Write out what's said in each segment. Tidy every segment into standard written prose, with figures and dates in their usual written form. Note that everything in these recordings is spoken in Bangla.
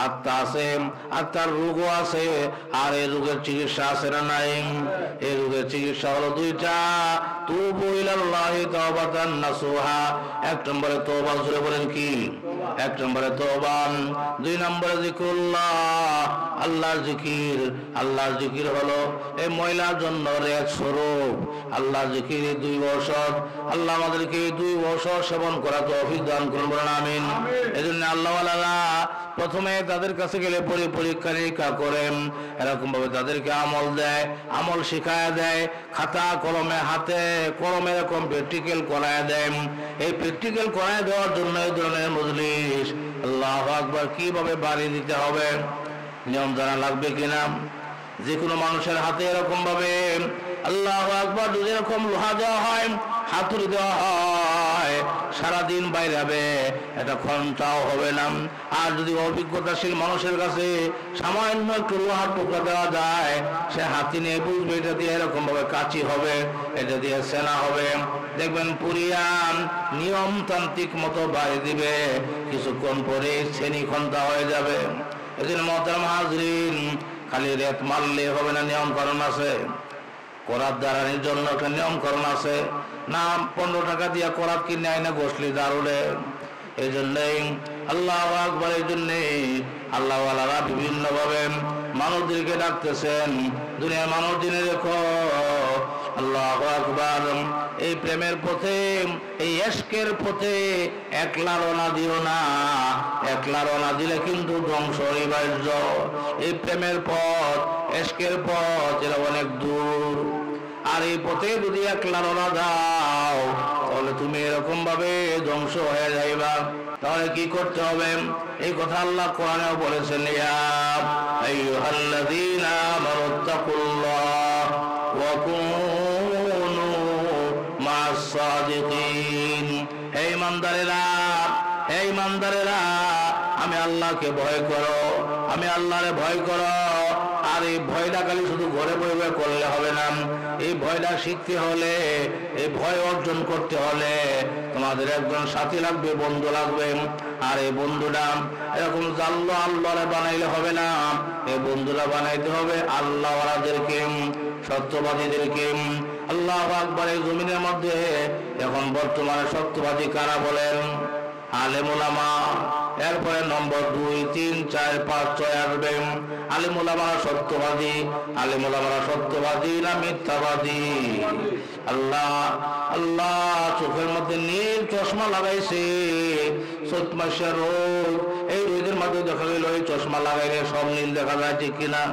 আত্মা আছে, আত্মার রোগও আছে, আর এই রোগের চিকিৎসা আছে না নাই? এই রোগের চিকিৎসা হলো দুইটা, তুবু ইলাল্লাহি তাওবাতান নাসুহা। এক নম্বরে তওবা, জোরে বলেন কি? এক নম্বরে তওবা, দুই নম্বরে জিকিরুল্লাহ, আল্লাহর জিকির। আল্লাহর জিকির হলো এই ময়লার জন্য রেত স্বরূপ। আল্লাহর জিকির দুই ঔষধ। আল্লাহ আমাদেরকে এই দুই ঔষধ সেবন করা তৌফিক দান করুন, বলেন আমিন। এজন্য আল্লাহওয়ালারা প্রথমে তাদের কাছে গেলে পরীক্ষা নিরীক্ষা করেন, এরকম ভাবে তাদেরকে আমল দেয়, আমল শিখায় দেয়, খাতা কলমে, হাতে কলমে এরকম প্র্যাকটিক্যাল করায় দেন। এই প্র্যাকটিক্যাল করায় দেওয়ার জন্য এই ধরনের মজলিস। আল্লাহু আকবার। কিভাবে বাড়ি দিতে হবে, নিয়ম জানা লাগবে কিনা? যে কোনো মানুষের হাতে এরকম ভাবে আল্লাহু আকবার যদি এরকম লোহা দেওয়া হয়, হাতুড়ি দেওয়া হয়, সারাদিন বাইরাবে, এটা ঘন্টাও হবে না। আর যদি অভিজ্ঞতাশীল মানুষের কাছে সামান্য একটু লোহার টুকরা দেওয়া যায়, সে হাতি নিয়ে বুঝবে এটা দিয়ে এরকম ভাবে কাঁচি হবে, এটা দিয়ে সেনা হবে। দেখবেন পুরিয়ান নিয়মতান্ত্রিক মতো বাড়ি দিবে, কিছুক্ষণ পরে শ্রেণী ঘন্টা হয়ে যাবে। এজন্য মোহতারাম হাজরিন, খালি রেত মারলে হবে না, নিয়মকরণ আছে। করাত দাঁড়ানোর জন্য একটা নিয়মকরণ আছে না। 15 টাকা দিয়ে করাত কিনে আয় না গোসলি দারুলে। এই জন্যই আল্লাহু আকবার। এই জন্যে আল্লাহওয়ালারা বিভিন্ন ভাবে মানুষদেরকে ডাকতেছেন, দুনিয়ার মানুষ জেনে রেখো, আল্লাহু আকবার, এই প্রেমের পথে, এই ইশকের পথে একলা রওনা দিও না। একলা রওনা দিলে কিন্তু ধ্বংস অনিবার্য। এই প্রেমের পথ, ইশকের পথ, এটা অনেক দূর। আর এই পথে যদি একলা রওনা দাও, তাহলে তুমি এরকম ভাবে ধ্বংস হয়ে যাইবা। তাহলে কি করতে হবে? এই কথা আল্লাহ কোরআনেও বলেছেন, ইয়া আইয়ুহাল্লাযীনা আমানুত্তাকুল্লাহ ওয়া কুনু মা'আস সাদিকিন। হে ঈমানদারেরা, হে ঈমানদারেরা, আমি আল্লাহকে ভয় করো, আমি আল্লাহরে ভয় করো। আর এই ভয়টা খালি শুধু ঘরে বসে করলে হবে না। এই ভয়টা শিখতে হলে, এই ভয় অর্জন করতে হলে তোমাদের একজন সাথী লাগবে, বন্ধু লাগবে। আর এই বন্ধুটা এরকম জাল্লো আল্লাহরে বানাইলে হবে না, এই বন্ধুরা বানাইতে হবে আল্লাহওয়ালাদেরকে, সত্যবাদীদেরকে। আল্লাহু আকবার। এই জমিনের মধ্যে এখন বর্তমানে সত্যবাদী কারা বলেন? আলেম উলামা। এরপরে নম্বর 2, 3, 4, 5, 6 আসবে। আলেম উলামারা সত্যবাদী, আলেম উলামারা সত্যবাদী না মিথ্যাবাদী? আল্লাহ আল্লাহ চোখের মধ্যে নীল চশমা লাগাইছে, 7 মাসের রোগ। এই রোগের মধ্যে দেখা গেল এই চশমা লাগাইলে সব নীল দেখা যায়, ঠিক কিনা?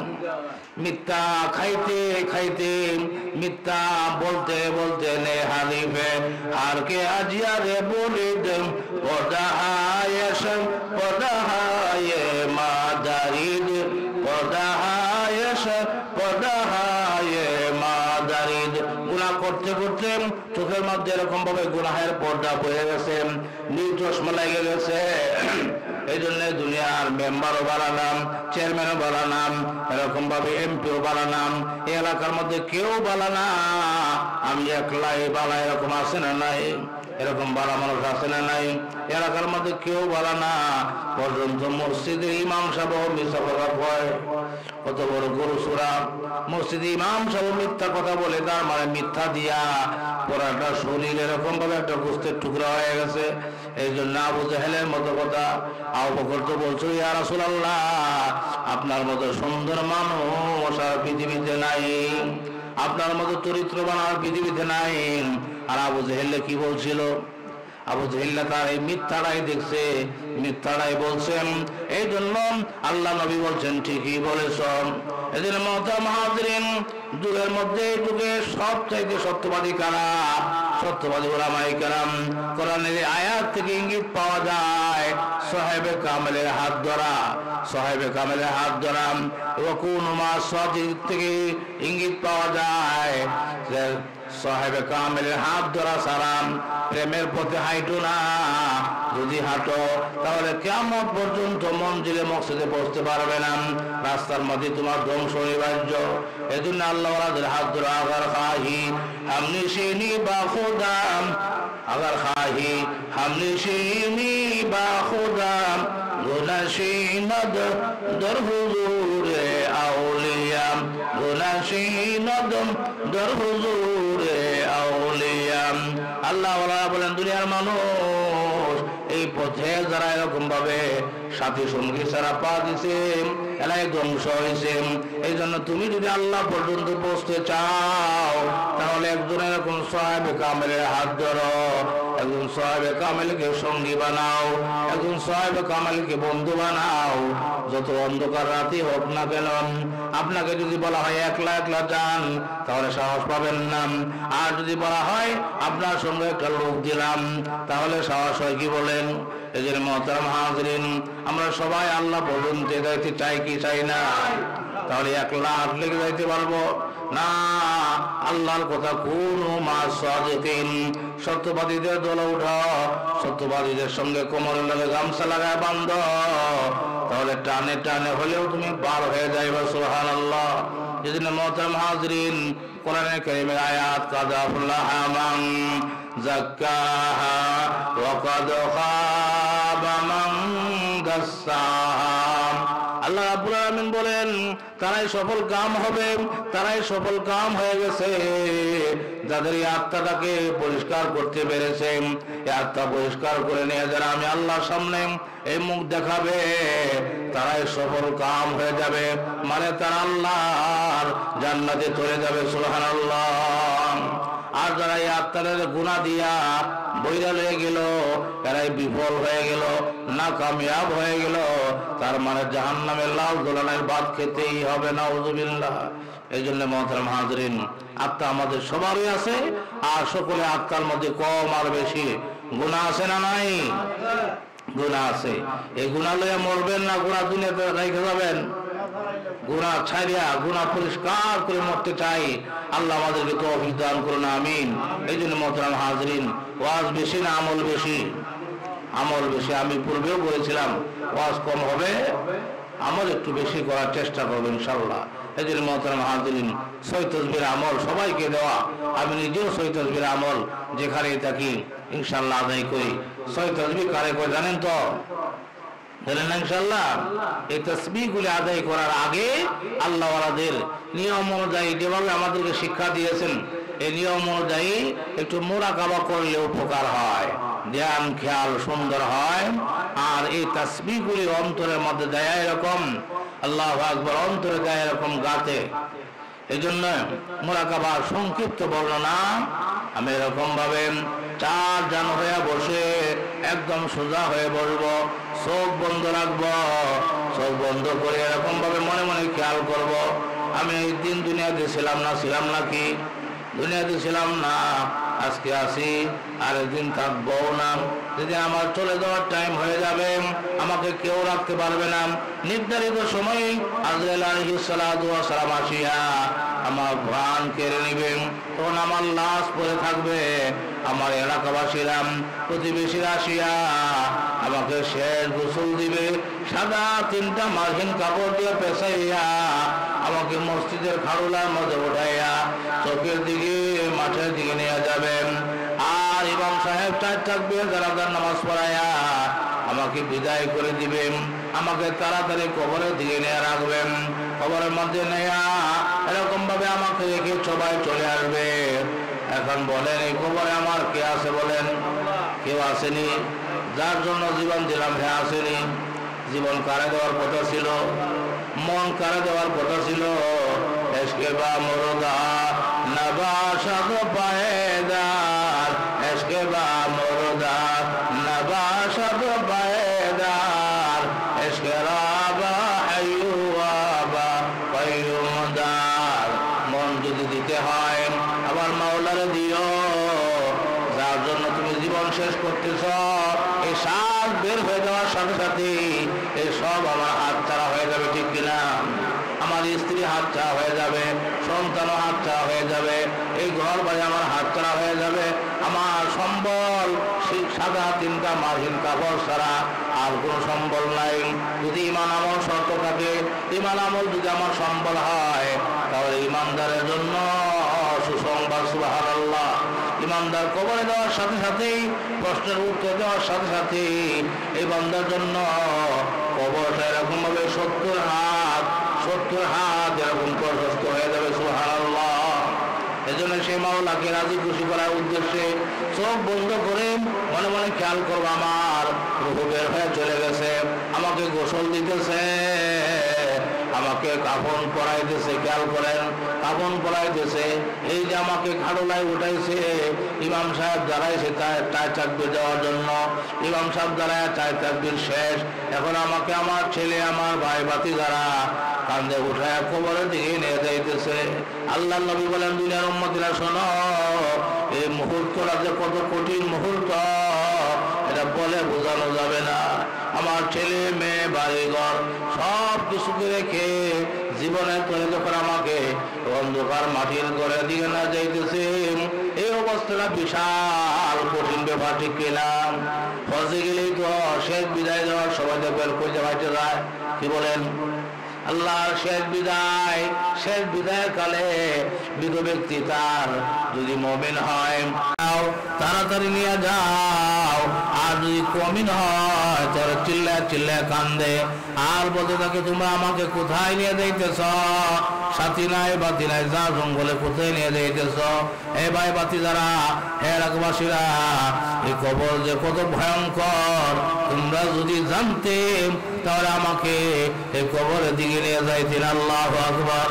মিথ্যা খাইতে খাইতে, মিথ্যা বলতে বলতে নে হানিফে আর কে আজিয়া রে বলি দেম পদাহায়েশম পদাহায়ে মাদারিদ পদাহায়েশম পদাহায়ে মাদারিদ। গুনাহ করতে করতে চোখের মধ্যে এরকম ভাবে গুনাহের পর্দা পড়ে গেছে, নীল চশমা লেগে গেছে। এই জন্য দুনিয়ার মেম্বারও বানালাম, চেয়ারম্যানও বানালাম, এরকম ভাবে এমপিও বানালাম। এই এলাকার মধ্যে কেউ বানানা, আমি একলাই বালা, এরকম আছে না নাই? এরকম বালা মানুষ আছে না নাই? এলাকার মধ্যে কেউ বানানা পর্যন্ত মসজিদের ইমাম সাহেব মিথ্যা কথা কয়। কত বড় গরু সুরা! মসজিদে ইমাম সাহেব মিথ্যা কথা বলে, তার মানে মিথ্যা দিয়া পুরাটা শরীর এরকম ভাবে একটা গোস্তের টুকরা হয়ে গেছে। এই জন্য আবু জাহেলের মতো কথা আবু বকর তো বলছো, ইয়া রাসূলুল্লাহ, আপনার মতো সুন্দর মানুষ আর পৃথিবীতে নাই, আপনার মতো চরিত্রবান আর পৃথিবীতে নাই। আর আবু জাহেল কি বলছিল? আবু জাহেল তার এই মিথ্যাটাই দেখছে, মিথ্যাটাই বলছেন। এই জন্য আল্লাহ নবী বলছেন, ঠিকই বলেছ। এই জন্য মুহতারাম হাজিরিন, যুগের মধ্যে যুগে সবচাইতে সত্যবাদী কারা? সত্যবাদী উলামায়ে কেরাম। কোরআনের আয়াত থেকে ইঙ্গিত পাওয়া যায়, সাহেবে কামেলের হাত ধরা, সাহেবে কামেলের হাত ধরা। ওয়াকুনু মা'আস সাদিক থেকে ইঙ্গিত পাওয়া যায় যে সাহেবে কামেলের হাত ধরা সারাম প্রেমের পথে হাঁটো না। যদি হাঁটো তাহলে কিয়ামত পর্যন্ত মঞ্জিলে মকসদে পৌঁছতে পারবে না, রাস্তার মধ্যে তোমার ধ্বংস অনিবার্য। এজন্য আল্লাহ ওয়ালাদের হাত ধরা। আগার খাহি হামনি শিনি বা খুদাম, আগার খাহি হামনি শিনি বা খুদাম গুনাশীনদ দর হুজুরে আউলিয়া গুনাশীনদ দর হুজুরে আউলিয়া। আল্লাহ বলেন দুনিয়ার মানুষ এই পথে যারা এরকম ভাবে সাথী সঙ্গী ছাড়া পা দিছে এলাই ধ্বংস হয়েছে। এই জন্য তুমি যদি আল্লাহ পর্যন্ত পৌঁছতে চাও তাহলে একজন এরকম সাহেব কামেলের হাত ধরো, একজন সাহেব কামেলকে সঙ্গী বানাও, একজন সাহেব কামেলকে বন্ধু বানাও। যত অন্ধকার রাতি হোক না কেন আপনাকে যদি বলা হয় একলা একলা যান তাহলে সাহস পাবেন না, আর যদি বলা হয় আপনার সঙ্গে একটা লোক দিলাম তাহলে সাহস হয়। কি বলেন? এই জন্য মুহতারাম হাজিরিন, আমরা সবাই আল্লাহ পর্যন্ত যাইতে চাই কি চাই না? তাহলে একলা হাঁটলে কি যাইতে পারবো না? আল্লাহর কথা কুনু মা সাদিকিন, সত্যবাদীদের দলে উঠো, সত্যবাদীদের সঙ্গে কোমরের লগে গামছা লাগায় বান্ধ, তাহলে টানে টানে হলেও তুমি পার হয়ে যাইবে। সুবহানাল্লাহ। এজন্য মুহতারাম হাজিরিন, কোরআনে কারীমের আয়াত কাদ আফলাহা মান যাক্কাহা ওয়া কাদ খাবা মান দাসসাহা। আল্লাহ রাব্বুল আলামিন বলেন তারাই সফল কাম হবে, তারাই সফল কাম হয়ে গেছে যাদের এই আত্মাটাকে পরিষ্কার করতে পেরেছে। এই আত্মা পরিষ্কার করে নিয়ে যারা আমি আল্লাহর সামনে এই মুখ দেখাবে তারাই সফল কাম হয়ে যাবে, মানে তারা আল্লাহর জান্নাতে চলে যাবে। সুবহানাল্লাহ। আর যারা এই আত্মাদের গুনাহ দিয়া বইরা লয়ে গেল এরাই বিফল হয়ে গেল, না কামিয়াব হয়ে গেল, তার মানে জাহান্নামের লাল দোলনের ভাত খেতেই হবে। নাউযুবিল্লাহ। এই জন্য মুহতারাম হাজিরিন, আত্মা আমাদের সবারই আছে, আর সকলে আত্মার মধ্যে কম আর বেশি গুনাহ আছে না নাই? গুনাহ আছে। এই গুনাহ লইয়া মরবেন না গুনাহ দুনিয়াতে রেখে যাবেন? গুনাহ ছাড়িয়া গুনাহ পরিষ্কার করে মরতে চাই। আল্লাহ আমাদেরকে তৌফিক দান করুন, আমিন। এই জন্য মুহতারাম হাজিরিন, ওয়াজ বেশি না আমল বেশি? আমল বেশি। আমি পূর্বেও বলেছিলাম ওয়াজ কম হবে, আমল একটু বেশি করার চেষ্টা করবেন ইনশাআল্লাহ। এই জন্য মুহতারাম হাজিরিন, সহিহ তাসবিহ আমল সবাইকে দেওয়া, আমি নিজেও সহিহ তাসবিহ আমল যেখানেই থাকি ইনশাআল্লাহ আদায় করি। সহিহ তাসবিহ কারে কয় জানেন তো? জানেন না ইনশাআল্লাহ? এই তাসবিহগুলি আদায় করার আগে আল্লাহ ওয়ালাদের নিয়ম অনুযায়ী যেভাবে আমাদেরকে শিক্ষা দিয়েছেন এই নিয়ম অনুযায়ী একটু মুরাকাবা করলে উপকার হয়, ধ্যান খেয়াল সুন্দর হয়। আর এই তাসবিহগুলি অন্তরের মধ্যে দেয় এরকম, আল্লাহু আকবার, অন্তরে দেয় এরকম গাতে। এই জন্য মুরাকাবার সংক্ষিপ্ত বর্ণনা আমি এরকম ভাবে চার জান হয়ে বসে একদম সোজা হয়ে বসবো, চোখ বন্ধ রাখবো, চোখ বন্ধ করে এরকম ভাবে মনে মনে খেয়াল করব আমি এই দিন দুনিয়াতে ছিলাম না, ছিলাম নাকি? দুনিয়াতে ছিলাম না, আজকে আসি, আর একদিন থাকবো না। যদি আমার চলে যাওয়ার টাইম হয়ে যাবে আমাকে কেউ রাখতে পারবে না। নির্ধারিত সময়ে আজরাইল আলাইহিস সালাতু ওয়াস সালাম আসিয়া আমার প্রাণ কেড়ে নেবেন, তখন আমার লাশ পড়ে থাকবে। আমার এলাকাবাসীরা প্রতিবেশীরা আসিয়া আমাকে শেষ গোসল দিবে, সাদা তিনটা মার্কিন কাপড় দিয়ে পেঁচাইয়া আমাকে মসজিদের খারুলার মধ্যে উঠাইয়া চোখের দিকে মাঠের দিকে নিয়ে যাবেন। আর ইমাম সাহেব চার থাকবে জানাজার নামাজ পড়াইয়া আমাকে বিদায় করে দিবেন, আমাকে তাড়াতাড়ি কবরের দিকে নিয়ে রাখবেন। কবরের মধ্যে নেয়া এরকম ভাবে আমাকে রেখে সবাই চলে আসবে। এখন বলেন এই কবরে আমার কে আছে? বলেন, কেউ আসেনি? যার জন্য জীবন দিলাম হে আসেনি? জীবন কারে দেওয়ার কথা ছিল? মন কারে দেওয়ার কথা ছিল? এসকে বা মরদা নবাশাদ পায়েদার, এসকে বা মরদা নবাশাদ পায়েদার, এসকে রাবা আইয়ুবা কাইয়ুমদার। মন যদি দিতে হয় আবার মাওলারে দিও। যার জন্য তুমি জীবন শেষ করতেছ এই শ্বাস বের হয়ে যাওয়ার সাথে সাথে এই সব আমার হাত ছাড়া হয়ে যাবে, ঠিক কিনা? আমার স্ত্রী হাত ছাড়া হয়ে যাবে, সন্তানও হাত ছাড়া হয়ে যাবে, এই ঘর বাড়ি আমার হাত ছাড়া হয়ে যাবে, আমার সম্বল সাদা তিনটা মার্কিন কাপড় ছাড়া আর কোনো সম্বল নাই। যদি ইমান আমল শর্ত থাকে, ইমান আমল যদি আমার সম্বল হয় তাহলে ইমানদারের জন্য সুসংবাদ। সুবহানাল্লাহ। ইমানদার কবরে দেওয়ার সাথে সাথেই, প্রশ্নের উত্তর দেওয়ার সাথে সাথে এই বান্দার জন্য কবরটা এরকম ভাবে 70 হাত এরকম প্রশস্ত হয়ে যাবে। সুবহানাল্লাহ। এজন্য সেই মাওলাকে রাজি খুশি করার উদ্দেশ্যে চোখ বন্ধ করে মনে মনে খেয়াল করবো আমার রূহ বের হয়ে চলে গেছে, আমাকে গোসল দিতেছে, আমাকে কাফন পরাইতেছে। খেয়াল করেন, কাফন পরাইতেছে। এই যে আমাকে খাড়ুলায় উঠাইছে, ইমাম সাহেব দাঁড়াইছে চার তাকবীর দেওয়ার জন্য। ইমাম সাহেব দাঁড়ায় চার তাকবীর শেষ। এখন আমাকে আমার ছেলে, আমার ভাই বাতি যারা কান্দে উঠায় কবরের দিকে নিয়ে যাইতেছে। আল্লাহ নবী বলেন, দুনিয়ার উম্মতিরা শোনো, এই মুহূর্তটা যে কত কঠিন মুহূর্ত এটা বলে বোঝানো যাবে না। আমার ছেলে মেয়ে বাড়িঘর সব কিছুকে রেখে জীবনের তরে যখন আমাকে অন্ধকার মাটির ঘরের দিকে না যাইতেছে, এই অবস্থাটা বিশাল কঠিন ব্যাপার। ঠিক কিনাম? ফসে গেলেই তো শেষ বিদায় দেওয়ার সবাই বের করে বাইতে যায়। কি বলেন? আল্লাহর শেষ বিদায় কালে মৃত ব্যক্তি তার যদি মুমিন হয় তাড়াতাড়ি নিয়ে যাও, আর যদি কমিন হয় তাহলে চিল্লায় কান্দে আর বলতে থাকে, তোমরা আমাকে কোথায় নিয়ে যাইতেছ? সাথী নাই বাতি নাই, যা জঙ্গলে কোথায় নিয়ে যাইতেছ? এ ভাই বাতি যারা, এলাকাবাসীরা, এই কবর যে কত ভয়ঙ্কর তোমরা যদি জানতে তাহলে আমাকে এই কবরের দিকে নিয়ে যাইতেন। আল্লাহু আকবার।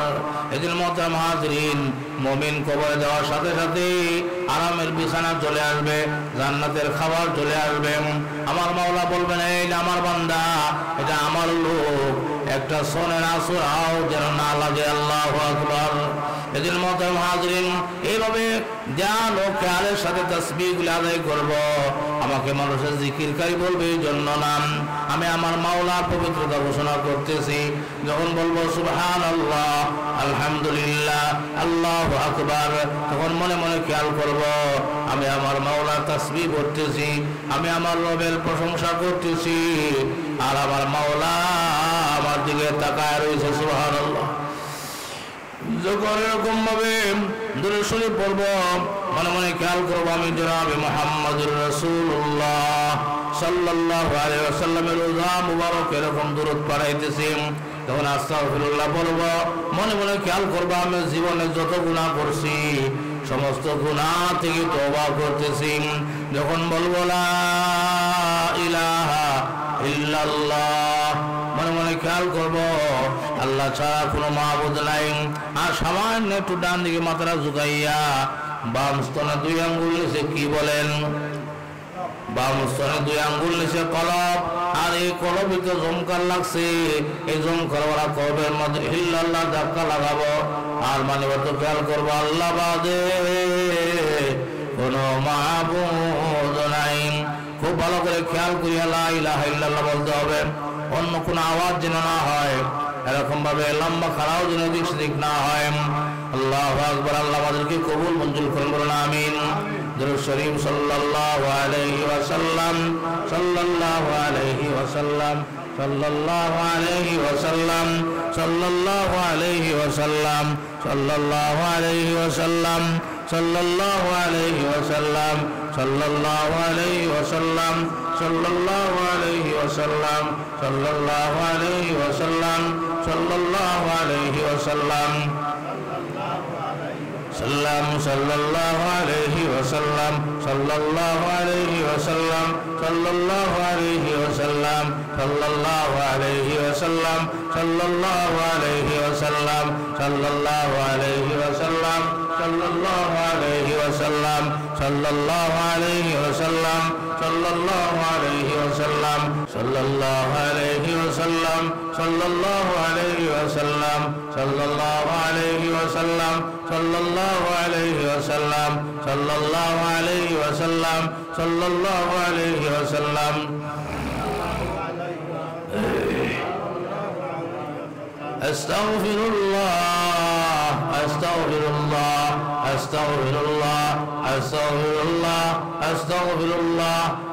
এদিন মোহতারাম হাজরিন, মুমিন কবরে যাওয়ার সাথে সাথে আরামের বিছানা চলে আসবে, জান্নাতের খাবার চলে আসবে। আমার মাওলা বলবেন, এই আমার বান্দা, এটা আমার লোক, একটা সোনের আসুরাও যেন না লাগে। আল্লাহু আকবার। এদিন মোহতারাম হাজরিন, এইভাবে যা লোক খেয়ালের সাথে তাসবিহগুলো আদায় করব, আমাকে মানুষের জিকিরকারী বলবে এই জন্য নাম। আমি আমার মাওলার পবিত্রতা ঘোষণা করতেছি। যখন বলবো সুবহানাল্লাহ, আলহামদুলিল্লাহ, আল্লাহু আকবার, তখন মনে মনে খেয়াল করব আমি আমার মাওলার তাসবিহ করতেছি, আমি আমার রবের প্রশংসা করতেছি, আর আমার মাওলা আমার দিকে তাকায় রয়েছে। সুবহানাল্লাহ। যখন এরকম ভাবে দুরূদ শরীফ পড়ব, মনে মনে খেয়াল করবো আমি জনাবে মুহাম্মদুর রাসূলুল্লাহ সাল্লাল্লাহু আলাইহি ওয়াসাল্লামের রোজা মুবারক এরকম দুরূদ পড়াইতেছি। তখন আস্তাগফিরুল্লাহ বলবো, মনে মনে খেয়াল করবো আমি জীবনে যত গুনাহ করছি সমস্ত গুনাহ থেকে তওবা করতেছি। যখন বলবো লা ইলাহা ইল্লাল্লাহ, মনে মনে খেয়াল করবো আল্লাহ ছাড়া কোনো মাবুদ নাই। আর সামান্য একটু ডান দিকে মাথাটা ঝুঁকাইয়া বাম স্তনে 2 আঙ্গুল নিচে, কি বলেন? বাম স্তনে 2 আঙ্গুল নিচে কলব, আর এই কলবে তো জমকার লাগছে, এই জমকার ওরা কলবের মধ্যে ইল্লাল্লাহ ধাক্কা লাগাবো। আর মানে তো খেয়াল করবো আল্লাহ বাদে কোনো মাবুদ নাই। খুব ভালো করে খেয়াল করিয়া লা ইলাহা ইল্লাল্লাহ বলতে হবে। অন্য কোনো আওয়াজ যেন না হয়, এরকম ভাবে লম্বা খাড়াও যেন দিক সেদিক না হয়। আল্লাহু আকবার। আল্লাহ আমাদেরকে কবুল মঞ্জুর করুন, বলুন আমিন। দুরূদ শরীফ সাল্লাল্লাহু আলাইহি ওয়াসাল্লাম, সাল্লাল্লাহু আলাইহি ওয়াসাল্লাম, সাল্লাল্লাহু আলাইহি ওয়াসাল্লাম, সাল্লাল্লাহু আলাইহি ওয়াসাল্লাম, সাল্লাল্লাহু আলাইহি ওয়াসাল্লাম, সাল্লাল্লাহু আলাইহি ওয়াসাল্লাম, সাল্লাল্লাহু আলাইহি ওয়াসাল্লাম, সাল্লাল্লাহু আলাইহি ওয়াসাল্লাম, সাল্লাল্লাহু আলাইহি ওয়াসাল্লাম, সাল্লাল্লাহু আলাইহি ওয়াসাল্লাম, সাল্লাম, সাল্লাল্লাহু আলাইহি ওয়াসাল্লাম, সাল্লাল্লাহু আলাইহি ওয়াসাল্লাম, সাল্লাল্লাহু আলাইহি ওয়াসাল্লাম, সাল্লাল্লাহু আলাইহি ওয়াসাল্লাম, সাল্লাল্লাহু আলাইহি ওয়াসাল্লাম, সাল্লাল্লাহু আলাইহি ওয়াসাল্লাম, সাল্লাল্লাহু আলাইহি ওয়াসাল্লাম, সাল্লাল্লাহু আলাইহি ওয়াসাল্লাম, সাল্লাল্লাহু আলাইহি ওয়াসাল্লাম, সাল্লাল্লাহু আলাইহি ওয়াসাল্লাম, সাল্লাল্লাহু আলাইহি ওয়াসাল্লাম, সাল্লাল্লাহু আলাইহি ওয়াসাল্লাম, সাল্লাল্লাহু আলাইহি ওয়াসাল্লাম, সাল্লাল্লাহু আলাইহি ওয়াসাল্লাম, সাল্লাল্লাহু আলাইহি ওয়াসাল্লাম। আস্তাগফিরুল্লাহ, আস্তাগফিরুল্লাহ, আস্তাগফিরুল্লাহ, আস্তাগফিরুল্লাহ, আস্তাগফিরুল্লাহ,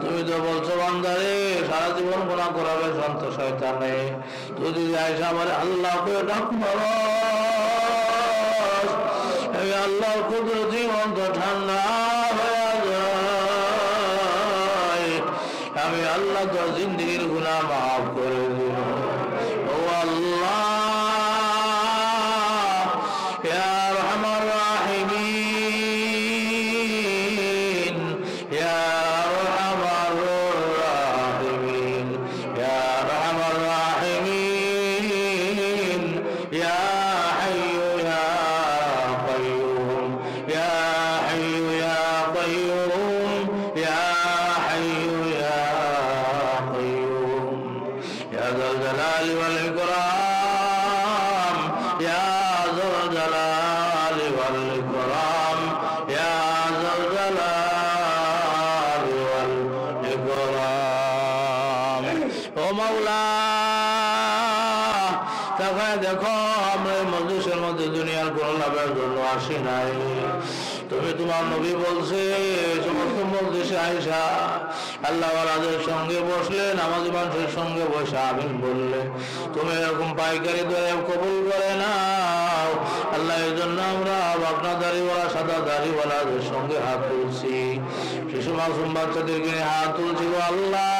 তুমি তো বলছো বান্দারে সারা জীবন গুনাহ করাবে সন্ত শয়তানে, তুই যদি আইসা আমার আল্লাহকে ডাক মারো, আল্লাহর কুদরতি অন্তর ঠান্ডা হয়ে যায়, আমি আল্লাহ তোর জিন্দেগির গুনাহ মাফ করে দিব। ও আল্লাহ ইয়া আরহামার রাহিমিন, ইয়া আরহামার রাহিমিন, ইয়া আরহামার রাহিমিন, ইয়া হাইয়ু ইয়া কাইয়ুম, ইয়া হাইয়ু ইয়া কাইয়ুম, ইয়া হাইয়ু ইয়া কাইয়ুম, ইয়া যাল জালালি ওয়াল ইকরাম, ইয়া যাল জালালি ওয়াল ইকরাম, ইয়া যাল জালালি ওয়াল ইকরাম। ও মাওলা তাকায় দেখো, আমরা এই মজলিসের মধ্যে দুনিয়ার কোন লাভের জন্য আসি নাই। তুমি তোমার নবী বলছে সমস্ত মজলিসে আয়েশা আল্লাহ ওয়ালাদের সঙ্গে বসলে, নামাজি মানুষের সঙ্গে বসে আমিন বললে, তুমি এরকম পাইকারি দরে কবুল করে নাও আল্লাহ। এই জন্য আমরা বাকনা দাড়িওয়ালা সাদা দাড়িওয়ালাদের সঙ্গে হাত তুলছি, শিশু মাসুম বাচ্চাদেরকে নিয়ে হাত তুলছি। আল্লাহ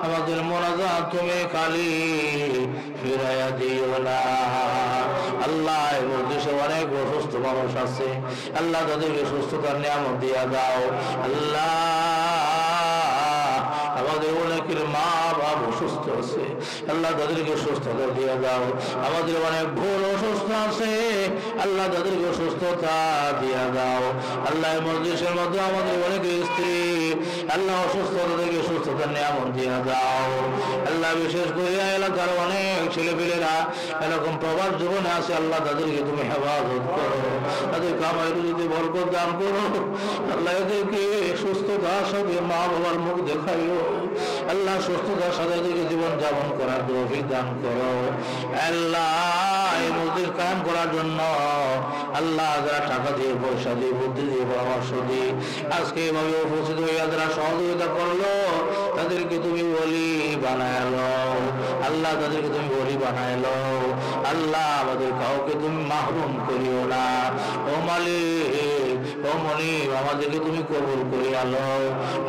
আমাদের মোনাজাত তুমি খালি ফিরাইয়া দিও না আল্লাহ। এই মজলিসে অনেক অসুস্থ মানুষ আছে আল্লাহ, তাদেরকে সুস্থতার নিয়ামত দিয়া দাও আল্লাহ। আমাদের অনেকের মা বাপ অসুস্থ আছে আল্লাহ, তাদেরকে সুস্থতা দিয়ে দাও। আমাদের অনেক ভোর অসুস্থ আছে আল্লাহ, তাদেরকে সুস্থতা দিয়ে দাও আল্লাহ। এই মজলিসের মধ্যে আমাদের অনেক স্ত্রী আল্লাহ অসুস্থতা থেকে সুস্থতার নিয়ামত দিয়ে দাও আল্লাহ। বিশেষ করে এলাকার অনেক ছেলেপেলেরা এরকম প্রবাস জীবনে আছে আল্লাহ, তাদেরকে তুমি হেফাজত করো, তাদের কামাই রুজিতে বরকত দান করো আল্লাহ। এদেরকে সুস্থতার সাথে মা বাবার মুখ দেখাইও আল্লাহ, সুস্থতার সাথে এদেরকে জীবন যাপন করার তৌফিক দান করো আল্লাহ। এই মসজিদ কায়েম করার জন্য আল্লাহ যারা টাকা দিয়ে পয়সা দিয়ে বুদ্ধি দিয়ে পরামর্শ দিয়ে আজকে এভাবে উপস্থিত হইয়া যারা সহযোগিতা করলো, তাদেরকে তুমি বলি বানায় লও আল্লাহ, তাদেরকে তুমি বলি বানায় লও আল্লাহ। আমাদের কাউকে তুমি মাহরুম করিও না ও মালিক, ও মনিব, আমাদেরকে তুমি কবুল করিয়া লও,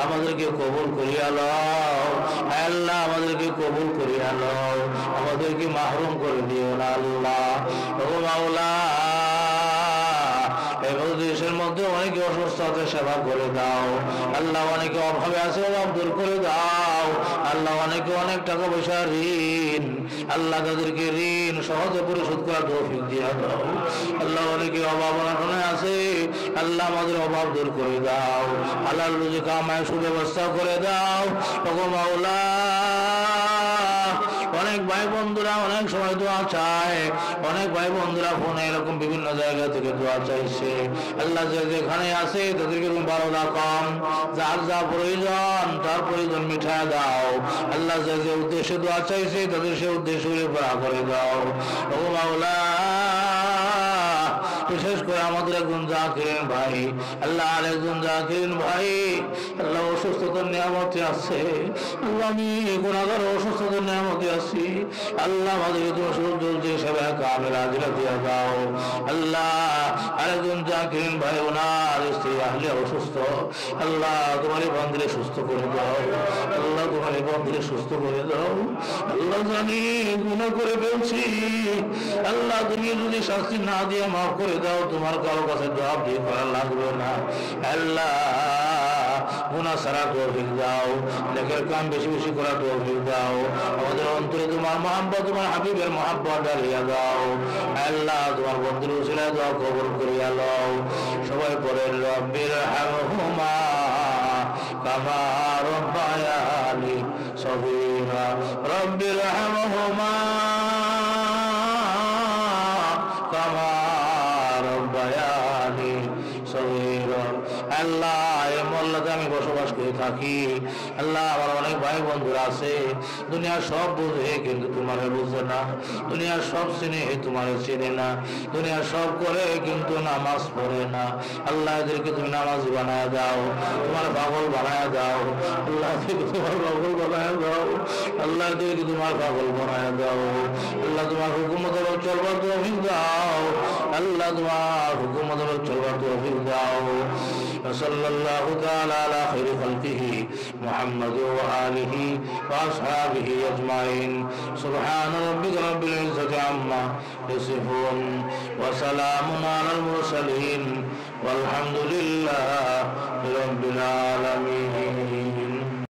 আমাদেরকে কবুল করিয়া লও আল্লাহ, আমাদেরকে কবুল করিয়া লও, আমাদেরকে মাহরুম করে দিও না আল্লাহ। ও মাওলা এবং দেশের মধ্যে অনেকে অসুস্থ আছে, সেবা করে দাও আল্লাহ। অনেকে অভাবে আছে, অভাব দূর করে দাও আল্লাহ। অনেকে অনেক টাকা পয়সা ঋণ আল্লাহ, তাদেরকে ঋণ সহজে পরিশোধ করার তৌফিক দিয়া দাও আল্লাহ। অনেকে অভাব অনটনে আছে আল্লাহ, আমাদের অভাব দূর করে দাও, হালাল রুজি কামায় সুব্যবস্থা করে দাও ওগো মাওলা। অনেক ভাই বন্ধুরা অনেক সময় দোয়া চায়, অনেক ভাই বন্ধুরা ফোনে এরকম বিভিন্ন জায়গা থেকে দোয়া চাইছে আল্লাহ। যে যেখানে আছে তাদেরকে তুমি ভালো রাখম, যার যা প্রয়োজন তার প্রয়োজন মিঠায় দাও আল্লাহ। যে যে উদ্দেশ্যে দোয়া চাইছে তাদের সে উদ্দেশ্য পুরা করে দাও ও মাওলা। বিশেষ করে আমাদের একজন জাকিরিন ভাই আল্লাহ, আরেকজন জাকিরিন ভাই আল্লাহ অসুস্থতার নিয়ামতে আছে আল্লাহ। আমি গুনাহগার অসুস্থতার নিয়ামতে আছি আল্লাহ, আমাদেরকে তুমি সুযোগ সেবা কামেল হাজিরা দিয়া দাও আল্লাহ। আরেকজন জাকিরিন ভাই ওনার স্ত্রী আহলে অসুস্থ আল্লাহ, তোমার বন্ধুরে সুস্থ করে দাও আল্লাহ, তোমার বন্ধুরে সুস্থ করে দাও আল্লাহ। জানি গুনাহ করে ফেলছি আল্লাহ, তুমি যদি শাস্তি না দিয়ে মাফ করে দাও, তোমার কারো কাছে জবাব দিয়ে করা লাগবে না আল্লাহ। গুনাহ ছাড়া তৌফিক দাও, নেকের কাম বেশি বেশি করা তৌফিক দাও। আমাদের অন্তরে তোমার মহব্বত, তোমার হাবিবের মহব্বত ঢালিয়া দাও আল্লাহ। তোমার বন্ধুর উসিলায় দোয়া কবুল করিয়া লও। সবাই পড়ে রব্বির হামহুমা কামা রব্বায়ানি সগীরা, রব্বির হামহুমা কামা রব্বায়ানি সগীরা। আল্লাহ এই মহল্লাতে আমি বসবাস করি থাকি। আল্লাহ আমার অনেক ভাই বন্ধুরা আছে দুনিয়ার সব বুঝে কিন্তু তোমার বুঝে না, দুনিয়ার সব চিনে তোমার চিনে না, দুনিয়ার সব করে কিন্তু নামাজ পড়ে না। আল্লাহ এদেরকে তুমি নামাজি বানায় দাও, তোমার পাগল বানায় দাও। আল্লাহ এদেরকে তোমার পাগল বানায় দাও, আল্লাহ এদেরকে তোমার পাগল বানায় দাও। আল্লাহ তোমার হুকুমত চলবার তৌফিক দাও, আল্লাহ তোমার হুকুমত চলবার তৌফিক দাও। সাল্লাল্লাহু তাআলা আলা খাইরি খালকিহি মুহাম্মদ ওয়া আলিহি ওয়া আসহাবিহি আজমাইন। সুবহান রাব্বিকা রাব্বিল ইজ্জাতি আম্মা ইয়াসিফুন ওয়া সালামুন আলাল মুরসালিন ওয়ালহামদুলিল্লাহি রাব্বিল আলামিন।